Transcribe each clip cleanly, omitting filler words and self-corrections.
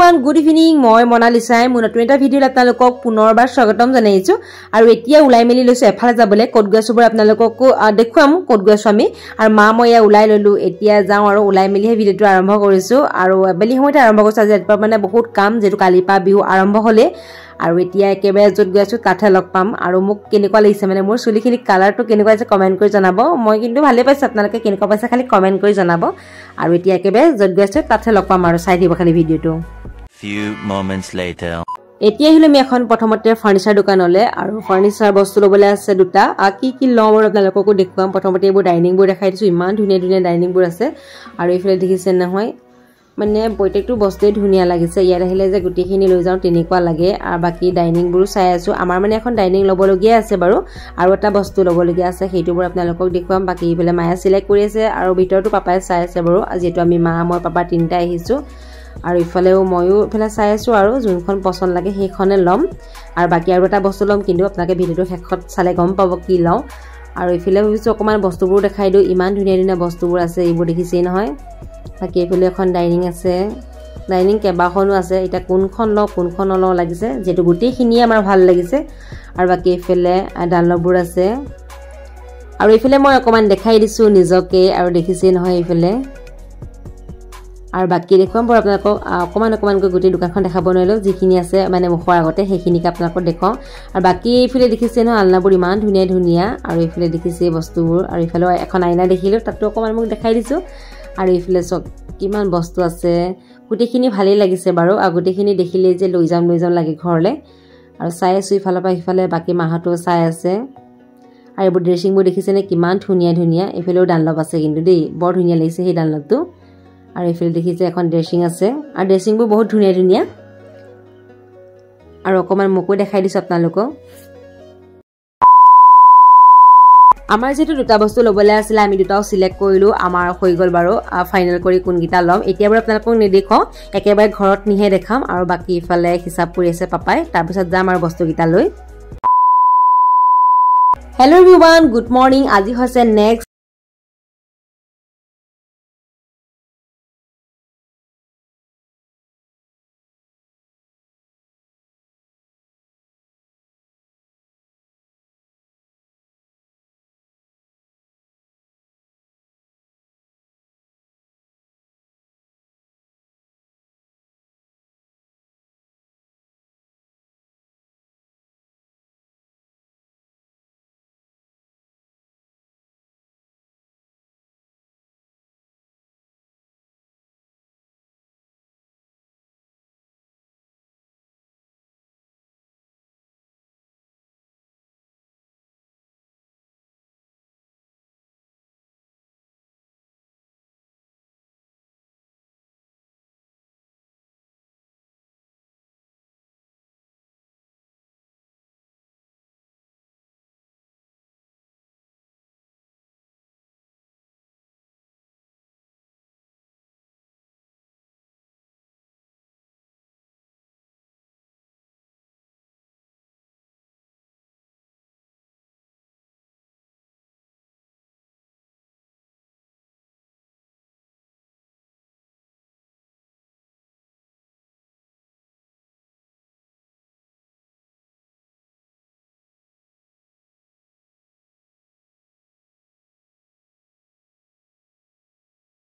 Everyone good evening মই মনালিসাই মোৰ নতুন এটা ভিডিঅ'ত আপোনালোকক পুনৰবাৰ স্বাগতম জনাইছো আৰু এতিয়া উলাই মেলি লৈছো এফালে যাবলৈ ক'ত গৈছো বৰ আপোনালোকক দেখুৱাম ক'ত গৈছো আমি আৰু মা মই উলাই ললো এতিয়া যাওঁ আৰু উলাই মেলি হে ভিডিঅ'টো আৰম্ভ কৰিছো আৰু বেলি সময়তে আৰম্ভ কৰিছো আজি ৰাতিপুৱা মানে বহুত কাম যেটো কালিপা বিহু আৰম্ভ হলে আৰু এতিয়া একেবাৰে যত গৈছো তাতে লগ পাম আৰু মোক কেনেকুৱা লাগিছে মানে মোৰ চুলিখিনি কালাৰটো কেনেকুৱা আছে কমেন্ট কৰি জনাব মই কিন্তু ভালে পাইছো আপোনালোকে কেনেকুৱা পাইছে খালি কমেন্ট কৰি জনাব আৰু এতিয়া একেবাৰে যত গৈছো তাতে লগ পাম আৰু চাই দিব খালি ভিডিঅ'টো Few moments later. এতিয়া আহিলো আমি এখন প্ৰথমতে ফাৰ্নিচাৰ দোকানলৈ আৰু ফাৰ্নিচাৰ বস্তু লবলৈ আছে দুটা কি লম আৰু আপোনালোককো দেখুৱাম প্ৰথমতে এইবোৰ ডাইনিং বোৰ দেখাই দিছো ইমান ধুনীয়া ধুনীয়া ডাইনিং বোৰ আছে আৰু এইফালে দেখিছে নহয় মানে প্ৰত্যেকটো বস্তুই ধুনীয়া লাগিছে ইয়াত আহিলে যে গুটিখিনি লৈ যাওঁ তেনেকুৱা লাগে আৰু বাকি ডাইনিং বোৰ চাই আছো আমাৰ মানে এখন ডাইনিং লবলগীয়া আছে বাৰু আৰু এটা বস্তু লবলগীয়া আছে সেইটোবোৰ আপোনালোকক দেখুৱাম বাকি ইফালে মায়া সিলেক্ট কৰি আছে আৰু ভিতৰটো পাপাই চাই আছে বাৰু আজিটো আমি মা মই পাপা তিনটা আহিছো আৰু ইফালেও ময়ো ইফালে চাই আছো আৰু যোনখন পছন্দ লাগে সেইখনে লম আৰু বাকি আৰু এটা বস্তু লম কিন্তু আপোনালোকে ভিডিওটো শেষত চালে গম পাব কি লও আৰু ইফালে ভাবিছো অকমান বস্তুবোৰ দেখাই দিও ইমান ধুনীয়া ধুনীয়া বস্তুবোৰ আছে এইবোৰ দেখিছেই নহয় বাকি ইফালে এখন ডাইনিং আছে ডাইনিং কেবাখনো আছে এটা কোনখন লও লাগিছে যেটো গুটিখিনি আমাৰ ভাল লাগিছে আৰু বাকি ইফালে ডানলবোৰ আছে আৰু ইফালে মই অকমান দেখাই দিছো নিজকে আৰু দেখিছেই নহয় ইফালে আৰু বাকি দেখুৱাম বৰ আপোনালোকক অকমান গুটি দোকানখন দেখাব নোৱাৰিলো যিখিনি আছে মানে মুখৰ আগতে সেইখিনিক আপোনালোকক দেখাও আৰু বাকি ইফালে দেখিছে ন আলনাবোৰ ইমান ধুনীয়া ধুনীয়া আৰু ইফালে দেখিছে বস্তুবোৰ আৰু ইফালে এখন আইনা দেখিলো তাতো অকমান মোক দেখাই দিছো আৰু ইফালে সব কিমান বস্তু আছে গুটিখিনি ভালেই লাগিছে বাৰু আৰু গুটিখিনি দেখিলে যে লৈ যাম লাগে ঘৰলে আৰু চাই আছো ইফালৰ পৰা ইফালে বাকি মাহতো চাই আছে আৰু এইবোৰ ড্ৰেছিংবোৰ দেখিছে নে কিমান ধুনীয়া ধুনীয়া ইফালেও ডানলপ আছে কিন্তু দেই বৰ ধুনীয়া লাগিছে সেই ডানলপটো আৰু ইফালে দেখিছে এখন ড্ৰেছিং আছে আৰু ড্ৰেছিংবোৰ বহুত ধুনীয়া ধুনীয়া আৰু অকমান মোকো দেখাই দিছো আপোনালোকক আমাৰ যেটো দুটা বস্তু লবলৈ আছিল আমি দুটাও সিলেক্ট কৰিলো আমাৰ হৈ গল বাৰু ফাইনাল কৰি কোনগিটা লম এতিয়া বাৰু আপোনালোকক নেদেখাও একেবাৰে ঘৰত নিহে দেখাম আৰু বাকি ইফালে হিচাপ কৰি আছে পাপাই তাৰ পিছত যাম আৰু বস্তুগিটা লৈ হেল্ল এভৰিৱান গুড মৰ্নিং আজি হৈছে নেক্সট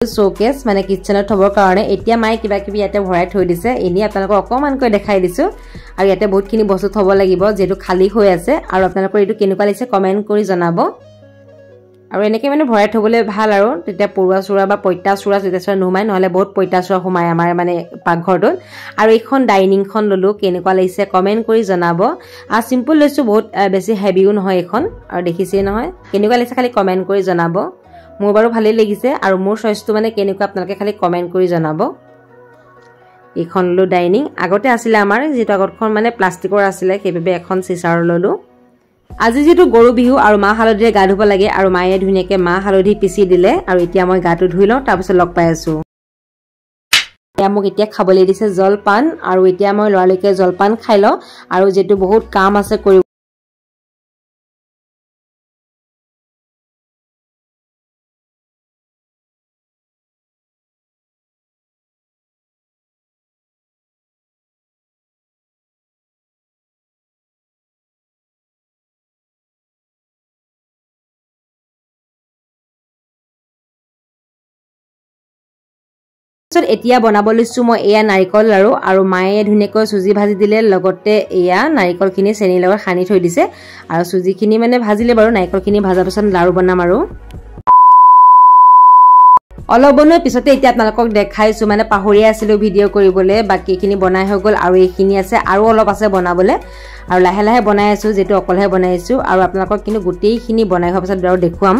শোকেস মানে কিচেনত থবৰ কাৰণে এতিয়া মাই কিবা কিবি ইয়াতে ভৰাই থৈ দিছে এনি আপোনালোকক অকমানকৈ দেখাই দিছো আৰু ইয়াতে বহুতখিনি বস্তু থব লাগিব যেটো খালি হৈ আছে আৰু আপোনালোকৰ এটো কেনেকুৱা লাগিছে কমেন্ট কৰি জনাব আৰু এনেকৈ মানে ভৰাই থবলৈ ভাল আৰু তেতিয়া পৰুৱা চুৰা বা পইতা চুৰা যেতিয়া নোমাই নহলে বহুত পইতা চুৰা সোমাই আমাৰ মানে পাকঘৰটোত আৰু এইখন ডাইনিংখন ললো কেনেকুৱা লাগিছে কমেন্ট কৰি জনাব আৰু সিম্পল লৈছো বহুত বেছি হেভিও নহয় এইখন আৰু দেখিছেই নহয় কেনেকুৱা লাগিছে খালি কমেন্ট কৰি জনাব মোৰ বাৰু ভালেই লাগিছে আৰু মোৰ চইচটো মানে কেনেকুৱা আপোনালোকে খালি কমেন্ট কৰি জনাব এইখন লো ডাইনিং আগতে আছিল আমাৰ যেটো আগতখন মানে প্লাষ্টিকৰ আছিল সেইভাবে এখন চিচাৰ ললো আজি যেটো গৰু বিহু আৰু মা হালধিৰে গা ধুব লাগে আৰু মায়ে ধুনিয়াকে মা হালধি পিছি দিলে আৰু এতিয়া মই গাটো ধুই লওঁ তাৰ পিছত লগ পাই আছো এতিয়া মোক এতিয়া খাবলৈ দিছে জলপান আৰু এতিয়া মই লৰালৈকে জলপান খাই লওঁ আৰু যেটো বহুত কাম আছে কৰিব পিছত এতিয়া বনাব লৈছো মই এয়া নাৰিকল লাৰু আৰু মায়ে ধুনীয়াকৈ চুজি ভাজি দিলে লগতে এয়া নাৰিকলখিনি চেনিৰ লগত সানি থৈ দিছে আৰু চুজিখিনি মানে ভাজিলে বাৰু নাৰিকলখিনি ভাজাৰ পিছত লাৰু বনাম আৰু অলপ বনোৱাৰ পিছতে এতিয়া আপোনালোকক দেখাইছো মানে পাহৰি আছিলো ভিডিঅ' কৰিবলৈ বাকীখিনি বনাই হৈ গ'ল আৰু এইখিনি আছে আৰু অলপ আছে বনাবলৈ আৰু লাহে লাহে বনাই আছো যেটো অকলহে বনাইছো আৰু আপোনালোকক কিন্তু গোটেইখিনি বনাই হোৱাৰ পিছত আৰু দেখুৱাম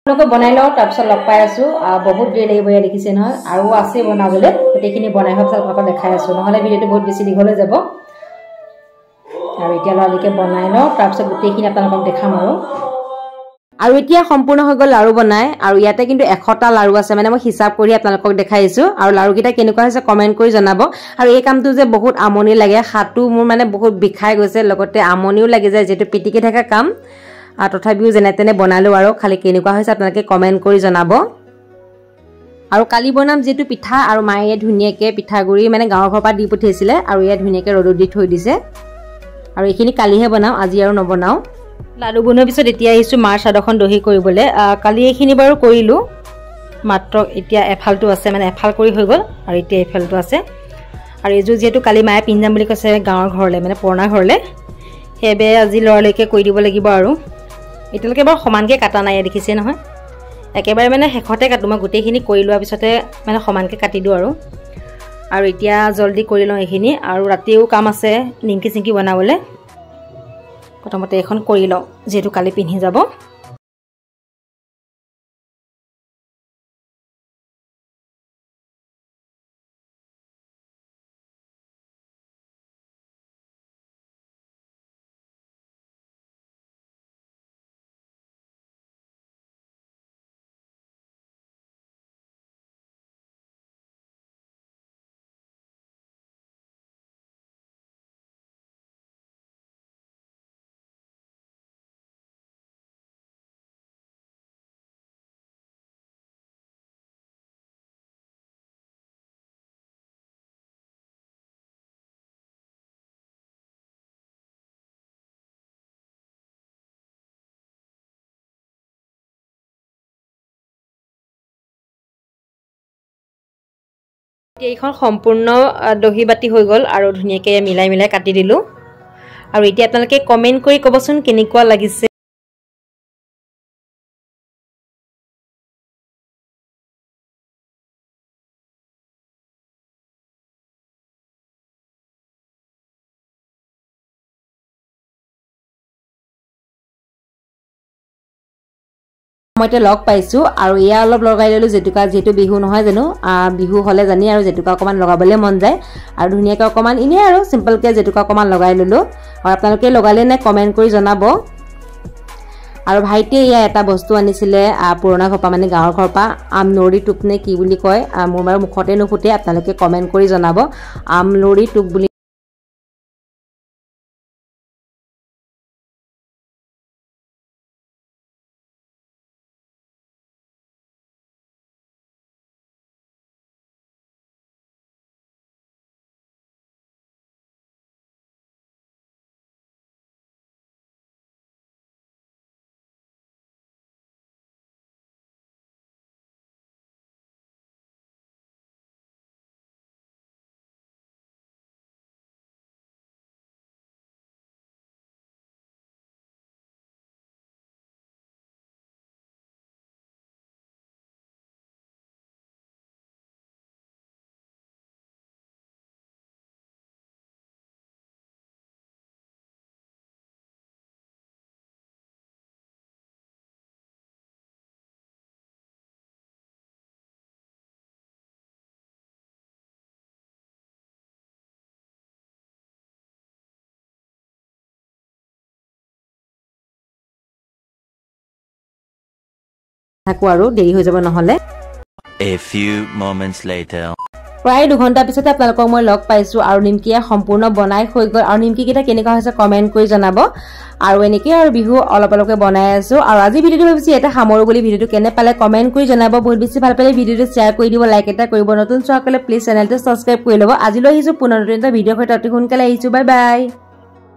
আপোনালোকে বনাই লওঁ তাৰপিছত লগ পাই আছো বহুত দেৰি লাগিব এয়া দেখিছে নহয় আৰু আছে বনাবলৈ গোটেইখিনি বনাই হোৱাৰ পিছত আপোনালোকক দেখাই আছো নহ'লে ভিডিঅ'টো বহুত বেছি দীঘল হৈ যাব আৰু এতিয়া লৰালিকে বনাই লওঁ তাৰপিছত গোটেইখিনি আপোনালোকক দেখাম আৰু এতিয়া সম্পূৰ্ণ হৈ গ'ল লাৰু বনাই আৰু ইয়াতে কিন্তু 100টা লাৰু আছে মানে মই হিচাপ কৰি আপোনালোকক দেখাইছো আৰু লাৰুকেইটা কেনেকুৱা হৈছে কমেন্ট কৰি জনাব আৰু এই কামটো যে বহুত আমনি লাগে হাতটো মোৰ মানে বহুত বিষাই গৈছে লগতে আমনিও লাগি যায় যেটো পিটিকে থকা কাম তথাপিও যেনে তেনে বনালো আৰু খালি কেনেকুৱা হৈছে আপোনালোকে কমেন্ট কৰি জনাব আৰু কালি বনাম যেটো পিঠা আৰু মায়ে ধুনীয়াকে পিঠাগুৰি মানে গাঁৱৰ ঘৰৰ পৰা দি পঠিয়াইছিলে আৰু ইয়া ধুনীয়াকে ৰ'দত দি থৈ দিছে আৰু এইখিনি কালিহে বনাও আজি আৰু নবনাও লাডু বনোৱাৰ পিছত এতিয়া আহিছো মাৰ চাদৰখন দহি কৰিবলৈ কালি এইখিনি বাৰু কৰিলো মাত্ৰ এতিয়া এফালটো আছে মানে এফাল কৰি হৈ গ'ল আৰু এতিয়া এফালটো আছে আৰু এযোৰ যেটো কালি মায়ে পিন্ধাম বুলি কৈছে গাঁৱৰ ঘৰলে মানে পুৰণা ঘৰলে হেবে আজি লৰালৈকে কৰি দিব লাগিব আৰু এতিয়ালৈকে বাৰু সমানকে কাটা নাই দেখিছে নহয় একেবাৰে মানে হেখতে কাটো মই গোটেইখিনি কৰি লোৱাৰ পিছতে মানে সমানকে কাটি দিও আৰু এতিয়া জলদি কৰি লওঁ এইখিনি আৰু ৰাতিও কাম আছে নিমকি চিংকি বনাবলৈ প্ৰথমতে এখন কৰি লওঁ যেটো কালি পিন্ধি যাব এইখন সম্পূৰ্ণ দহি বাতি হৈ গ'ল আৰু ধুনীয়াকে মিলাই মিলাই কাটি দিলো আৰু এতিয়া আপোনালোকে কমেন্ট কৰি কবচোন কেনেকুৱা লাগিছে মইতে লগ পাইছো আৰু ইয়া অলপ লগাই ললো যেটুকা যেটো বিহু নহয় জানো বিহু হলে জানি আৰু যেটুকা অকমান লগাবলে মন যায় আৰু ধুনীয়াকৈ অকমান ইনে আৰু সিম্পল কে যেটুকা অকমান লগাই ললো আৰু আপোনালোকে লগালে নে কমেন্ট কৰি জনাব আৰু ভাইটিয়ে ইয়া এটা বস্তু আনিছিলে পুৰণা ঘৰপা মানে গাঁৱৰ ঘৰপা আমলৰি টুপ নে কি বুলি কয় মোৰ বাৰু মুখতে নুফুটে আপোনালোকে কমেন্ট কৰি জনাব আমলৰি টুপ বুলি থাকো আৰু দেৰি হৈ যাব নহলে A few moments later. প্ৰায় 2 ঘণ্টা পিছতে আপোনালোকক মই লগ পাইছো আৰু নিমকিয়া সম্পূৰ্ণ বনাই হৈ গল আৰু নিমকি কেইটা কেনেকুৱা হৈছে কমেন্ট কৰি জনাব আৰু এনেকৈ আৰু বিহু অলপ অলপকৈ বনাই আছো আৰু আজি ভিডিওটো ভাবিছি এটা সামৰো বুলি ভিডিওটো কেনে পালে কমেন্ট কৰি জনাব বহুত বেছি ভাল পালে ভিডিওটো শেয়াৰ কৰি দিব লাইক এটা কৰিব নতুন চোৱাকলে প্লিজ চেনেলটো সাবস্ক্ৰাইব কৰি লব আজিলৈ আহিছো পুনৰ নতুন এটা ভিডিও সৈতে অতি সোনকালে আহিছো বাই বাই